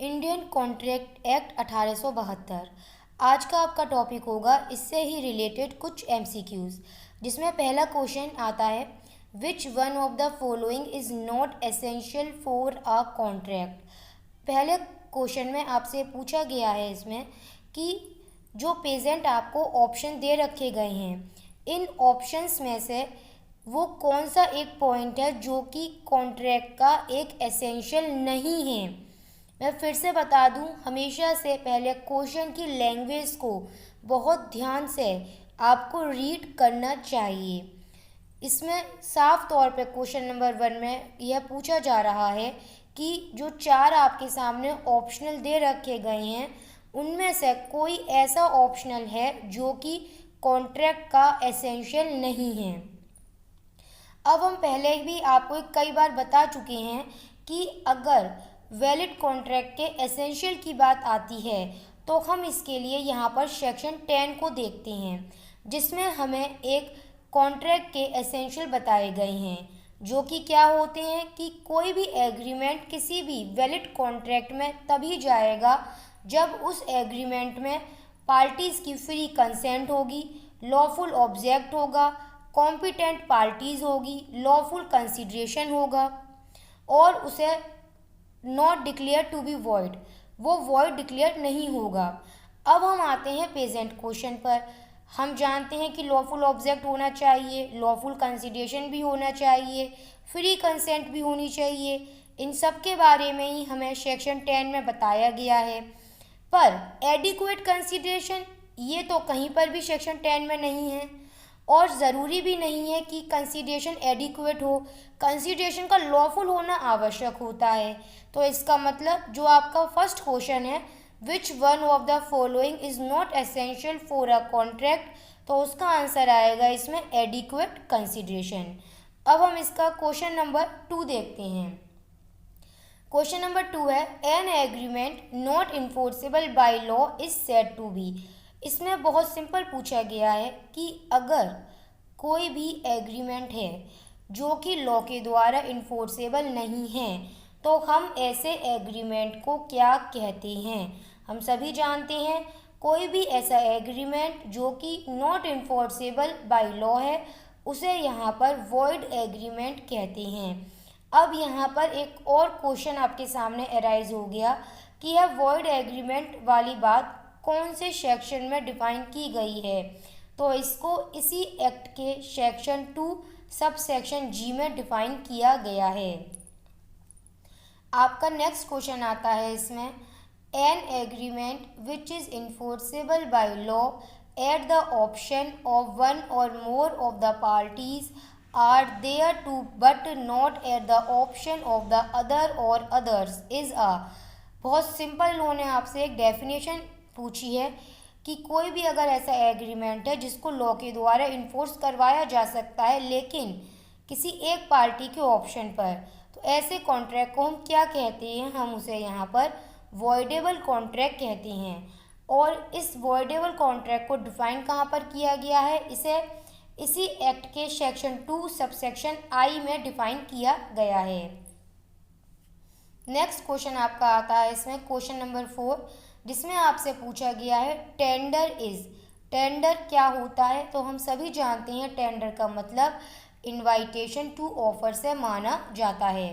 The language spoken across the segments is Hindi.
Indian Contract Act 1872। आज का आपका टॉपिक होगा इससे ही रिलेटेड कुछ एमसीक्यूज, जिसमें पहला क्वेश्चन आता है, which one of the following is not essential for a contract. पहले क्वेश्चन में आपसे पूछा गया है इसमें कि जो पेजेंट आपको ऑप्शन दे रखे गए हैं, इन ऑप्शंस में से वो कौन सा एक पॉइंट है जो कि कॉन्ट्रैक्ट का एक एसेंशियल नहीं है। मैं फिर से बता दूं, हमेशा से पहले क्वेश्चन की लैंग्वेज को बहुत ध्यान से आपको रीड करना चाहिए। इसमें साफ तौर पे क्वेश्चन नंबर 1 में यह पूछा जा रहा है कि जो चार आपके सामने ऑप्शनल दे रखे गए हैं, उनमें से कोई ऐसा ऑप्शनल है जो कि कॉन्ट्रैक्ट का एसेंशियल नहीं है। अब हम पहले भी आपको कई बार बता चुके हैं कि अगर वैलिड कॉन्ट्रैक्ट के एसेंशियल की बात आती है तो हम इसके लिए यहाँ पर सेक्शन 10 को देखते हैं, जिसमें हमें एक कॉन्ट्रैक्ट के एसेंशियल बताए गए हैं, जो कि क्या होते हैं कि कोई भी एग्रीमेंट किसी भी वैलिड कॉन्ट्रैक्ट में तभी जाएगा जब उस एग्रीमेंट में पार्टीज़ की फ्री कंसेंट होगी, लॉफुल ऑब्जेक्ट होगा, कॉम्पिटेंट पार्टीज़ होगी, लॉफुल कंसिडरेशन होगा और उसे not declare to be void, वो वॉइड डिक्लेयर नहीं होगा। अब हम आते हैं प्रेजेंट क्वेश्चन पर। हम जानते हैं कि लॉफुल ऑब्जेक्ट होना चाहिए, लॉफुल कंसिडरेशन भी होना चाहिए, फ्री कंसेंट भी होनी चाहिए। इन सब के बारे में ही हमें सेक्शन 10 में बताया गया है। पर एडिक्वेट कंसिडरेशन ये तो कहीं पर भी सेक्शन 10 में नहीं है, और ज़रूरी भी नहीं है कि कंसिडरेशन एडिक्वेट हो। कंसिडरेशन का लॉफुल होना आवश्यक होता है। तो इसका मतलब जो आपका फर्स्ट क्वेश्चन है, which one of the following is not essential for a contract, तो उसका आंसर आएगा इसमें एडिक्वेट कंसिडरेशन। अब हम इसका क्वेश्चन नंबर 2 देखते हैं। क्वेश्चन नंबर 2 है, an agreement not enforceable by law is said to be. इसमें बहुत सिंपल पूछा गया है कि अगर कोई भी एग्रीमेंट है जो कि लॉ के द्वारा इन्फोर्सेबल नहीं है तो हम ऐसे एग्रीमेंट को क्या कहते हैं। हम सभी जानते हैं कोई भी ऐसा एग्रीमेंट जो कि नॉट इन्फोर्सेबल बाय लॉ है उसे यहाँ पर वॉइड एग्रीमेंट कहते हैं। अब यहाँ पर एक और क्वेश्चन आपके सामने अराइज हो गया कि यह वॉइड एग्रीमेंट वाली बात कौन से सेक्शन में डिफाइन की गई है। तो इसको इसी एक्ट के सेक्शन 2 सब सेक्शन जी में डिफाइन किया गया है। आपका नेक्स्ट क्वेश्चन आता है इसमें, an agreement which is enforceable by law at the option of one और more of the parties are there to but not at the option of the other और अदर्स इज़ अ। बहुत सिंपल इन्होंने आपसे एक डेफिनेशन पूछी है कि कोई भी अगर ऐसा एग्रीमेंट है जिसको लॉ के द्वारा इन्फोर्स करवाया जा सकता है लेकिन किसी एक पार्टी के ऑप्शन पर, तो ऐसे कॉन्ट्रैक्ट को हम क्या कहते हैं, हम उसे यहाँ पर वॉइडेबल कॉन्ट्रैक्ट कहते हैं। और इस वॉइडेबल कॉन्ट्रैक्ट को डिफाइन कहाँ पर किया गया है, इसे इसी एक्ट के सेक्शन 2 सबसेक्शन आई में डिफाइन किया गया है। नेक्स्ट क्वेश्चन आपका आता है इसमें क्वेश्चन नंबर 4, जिसमें आपसे पूछा गया है टेंडर इज़। टेंडर क्या होता है, तो हम सभी जानते हैं टेंडर का मतलब इनवाइटेशन टू ऑफर से माना जाता है।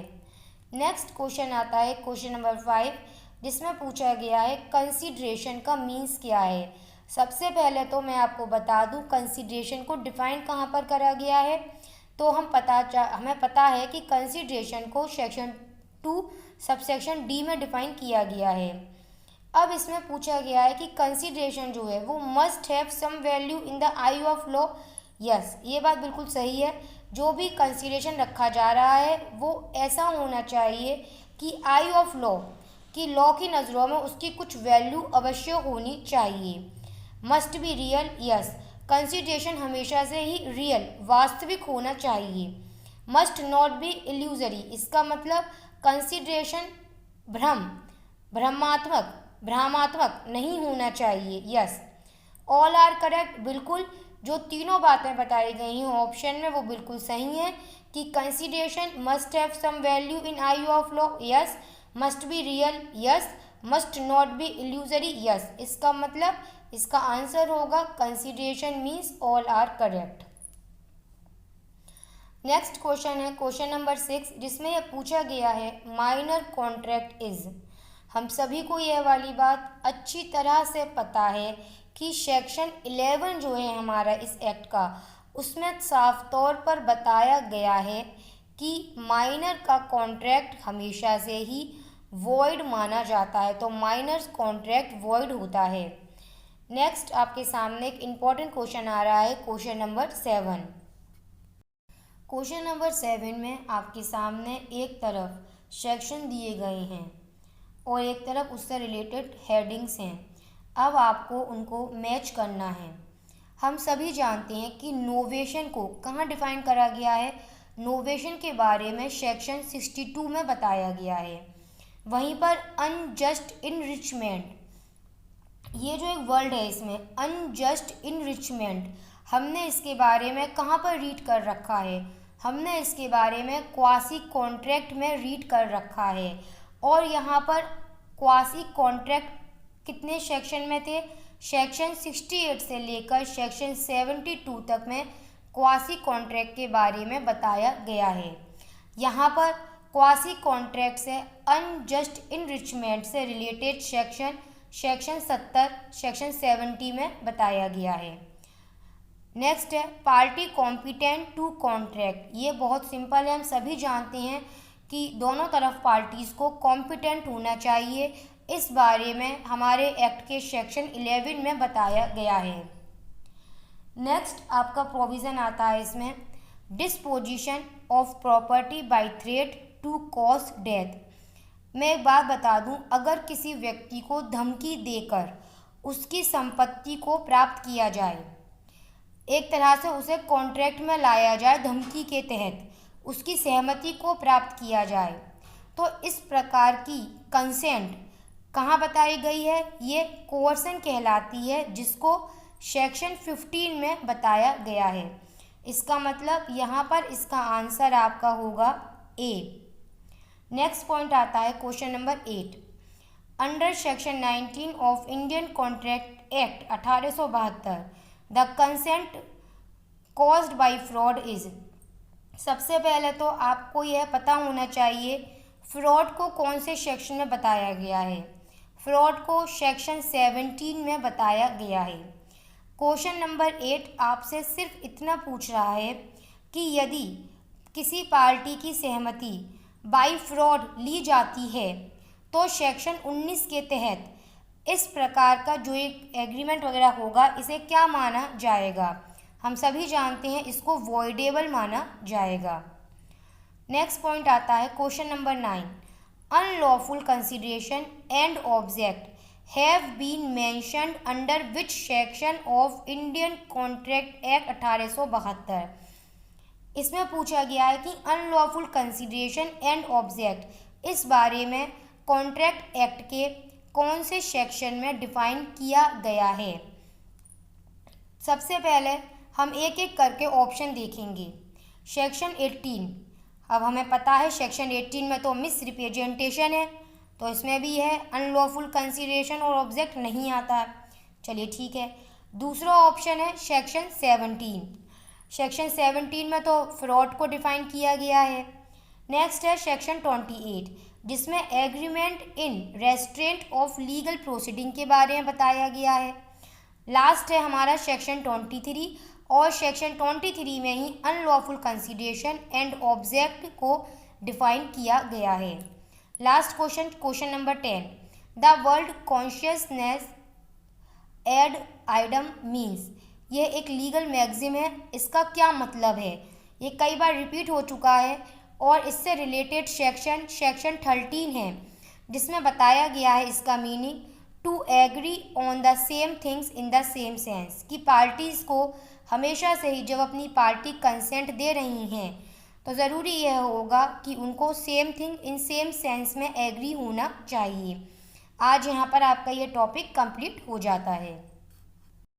नेक्स्ट क्वेश्चन आता है क्वेश्चन नंबर 5, जिसमें पूछा गया है कंसिडरेशन का मीन्स क्या है। सबसे पहले तो मैं आपको बता दूं कंसिडरेशन को डिफाइन कहाँ पर करा गया है। तो हमें पता है कि कंसिडरेशन को सेक्शन 2 सबसेक्शन डी में डिफाइन किया गया है। अब इसमें पूछा गया है कि कंसिडरेशन जो है वो must have some value in the eye of law. Yes, ये बात बिल्कुल सही है। जो भी कंसिडरेशन रखा जा रहा है वो ऐसा होना चाहिए कि आई ऑफ लॉ, कि लॉ की नज़रों में उसकी कुछ वैल्यू अवश्य होनी चाहिए। Must be real. Yes, consideration हमेशा से ही रियल वास्तविक होना चाहिए। मस्ट नॉट बी इल्यूजरी, इसका मतलब कंसिडरेशन भ्रमात्मक नहीं होना चाहिए। यस, ऑल आर करेक्ट, बिल्कुल जो तीनों बातें बताई गई हैं ऑप्शन में वो बिल्कुल सही हैं कि consideration must have some value in eye of law. Yes, must be real, yes. Must not be illusory, yes. इसका मतलब, इसका आंसर होगा consideration means all are correct. Next question है क्वेश्चन नंबर 6, जिसमें यह पूछा गया है माइनर कॉन्ट्रैक्ट इज। हम सभी को यह वाली बात अच्छी तरह से पता है कि सेक्शन 11 जो है हमारा इस एक्ट का, उसमें साफ तौर पर बताया गया है कि माइनर का कॉन्ट्रैक्ट हमेशा से ही वॉइड माना जाता है, तो माइनर कॉन्ट्रैक्ट वॉइड होता है। नेक्स्ट आपके सामने एक इम्पॉर्टेंट क्वेश्चन आ रहा है क्वेश्चन नंबर 7। क्वेश्चन नंबर 7 में आपके सामने एक तरफ सेक्शन दिए गए हैं और एक तरफ उससे रिलेटेड हेडिंग्स हैं। अब आपको उनको मैच करना है। हम सभी जानते हैं कि नोवेशन को कहाँ डिफाइन करा गया है। नोवेशन के बारे में सेक्शन 62 में बताया गया है। वहीं पर अनजस्ट इनरिचमेंट, ये जो एक वर्ड है इसमें अनजस्ट इनरिचमेंट, हमने इसके बारे में कहाँ पर रीड कर रखा है? हमने इसके बारे में क्वासी कॉन्ट्रैक्ट में रीड कर रखा है। और यहाँ पर क्वासी कॉन्ट्रैक्ट कितने सेक्शन में थे? सेक्शन 68 से लेकर सेक्शन 72 तक में क्वासी कॉन्ट्रैक्ट के बारे में बताया गया है। यहाँ पर क्वासी कॉन्ट्रैक्ट से अनजस्ट इनरिचमेंट से रिलेटेड सेक्शन 70, सेक्शन 70 में बताया गया है। नेक्स्ट है पार्टी कॉम्पिटेंट टू कॉन्ट्रैक्ट। ये बहुत सिंपल है, हम सभी जानते हैं कि दोनों तरफ पार्टीज़ को कॉम्पिटेंट होना चाहिए। इस बारे में हमारे एक्ट के सेक्शन 11 में बताया गया है। नेक्स्ट आपका प्रोविज़न आता है इसमें disposition of property by threat to cause death. मैं एक बात बता दूं, अगर किसी व्यक्ति को धमकी देकर उसकी संपत्ति को प्राप्त किया जाए, एक तरह से उसे कॉन्ट्रैक्ट में लाया जाए, धमकी के तहत उसकी सहमति को प्राप्त किया जाए, तो इस प्रकार की कंसेंट कहाँ बताई गई है? ये कोर्सन कहलाती है, जिसको सेक्शन 15 में बताया गया है। इसका मतलब यहाँ पर इसका आंसर आपका होगा ए। नेक्स्ट पॉइंट आता है question number 8। Under section 19 of Indian Contract Act 1872 the consent caused by fraud is. सबसे पहले तो आपको यह पता होना चाहिए फ्रॉड को कौन से सेक्शन में बताया गया है। फ्रॉड को सेक्शन 17 में बताया गया है। क्वेश्चन नंबर 8 आपसे सिर्फ इतना पूछ रहा है कि यदि किसी पार्टी की सहमति बाय फ्रॉड ली जाती है तो सेक्शन 19 के तहत इस प्रकार का जो एक एग्रीमेंट वगैरह होगा, इसे क्या माना जाएगा? हम सभी जानते हैं इसको वॉइडेबल माना जाएगा। नेक्स्ट पॉइंट आता है question number 9। Unlawful consideration and object have been mentioned under which section of Indian Contract Act 1872। इसमें पूछा गया है कि अनलॉफुल कंसिडरेशन एंड ऑब्जेक्ट इस बारे में कॉन्ट्रैक्ट एक्ट के कौन से सेक्शन में डिफाइन किया गया है। सबसे पहले हम एक एक करके ऑप्शन देखेंगे। सेक्शन 18, अब हमें पता है सेक्शन 18 में तो मिस रिप्रेजेंटेशन है, तो इसमें भी है अनलॉफुल कंसिडरेशन और ऑब्जेक्ट नहीं आता है। चलिए ठीक है। दूसरा ऑप्शन है सेक्शन 17। सेक्शन 17 में तो फ्रॉड को डिफाइन किया गया है। नेक्स्ट है सेक्शन 28, जिसमें agreement in restaurant of legal proceeding के बारे में बताया गया है। लास्ट है हमारा सेक्शन 23, और सेक्शन 23 में ही अनलॉफुल कंसिडरेशन एंड ऑब्जेक्ट को डिफाइन किया गया है। Last question, question number 10। The word consciousness ad idem means. यह एक लीगल मैगज़िम है, इसका क्या मतलब है? ये कई बार रिपीट हो चुका है और इससे रिलेटेड सेक्शन 13 है, जिसमें बताया गया है इसका meaning to agree on the same things in the same sense, कि पार्टीज़ को हमेशा से ही जब अपनी पार्टी कंसेंट दे रही हैं तो ज़रूरी यह होगा कि उनको same thing in same sense में एग्री होना चाहिए। आज यहाँ पर आपका ये टॉपिक कंप्लीट हो जाता है।